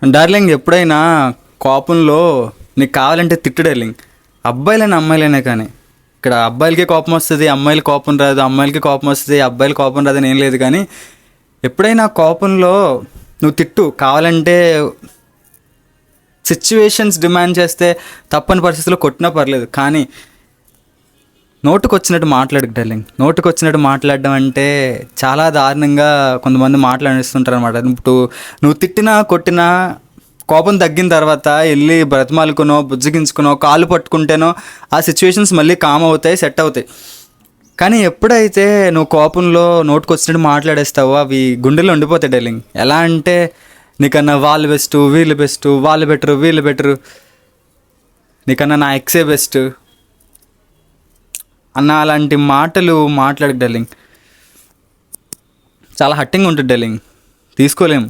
Darling, ఎప్పుడైనా కోపంలో నీకు కావాలంటే తిట్టు డార్లింగ్. అబ్బాయిలైనా అమ్మాయిలైనా కానీ. ఇక్కడ అబ్బాయిలకి కోపం వస్తుంది, అమ్మాయిలు కోపం రాదు, అమ్మాయిలకి కోపం వస్తుంది, అబ్బాయిలు కోపం రాదని ఏం లేదు. కానీ ఎప్పుడైనా కోపంలో నువ్వు తిట్టు, కావాలంటే సిచ్యువేషన్స్ డిమాండ్ చేస్తే తప్పని పరిస్థితుల్లో కొట్టినా పర్లేదు. కానీ నోటుకు వచ్చినట్టు మాట్లాడకు డార్లింగ్. నోటుకు వచ్చినట్టు మాట్లాడడం అంటే చాలా దారుణంగా కొంతమంది మాట్లాడిస్తుంటారు అనమాట. ఇప్పుడు నువ్వు తిట్టినా కొట్టినా కోపం తగ్గిన తర్వాత వెళ్ళి బ్రతిమాలుకునో బుజ్జగించుకునో కాళ్ళు పట్టుకుంటేనో ఆ సిచ్యువేషన్స్ మళ్ళీ కామ్ అవుతాయి, సెట్ అవుతాయి. కానీ ఎప్పుడైతే నువ్వు కోపంలో నోటుకు వచ్చినట్టు మాట్లాడేస్తావో అవి గుండెల్లో ఉండిపోతాయి డార్లింగ్. ఎలా అంటే నీకన్నా వాళ్ళు బెస్ట్, వీళ్ళు బెస్ట్, వాళ్ళు బెటరు, వీళ్ళు బెటరు, నీకన్నా నా ఎక్సే బెస్ట్ అన్న అలాంటి మాటలు మాట్లాడకు డార్లింగ్. చాలా హట్టింగ్ ఉంటుంది డార్లింగ్, తీసుకోలేము.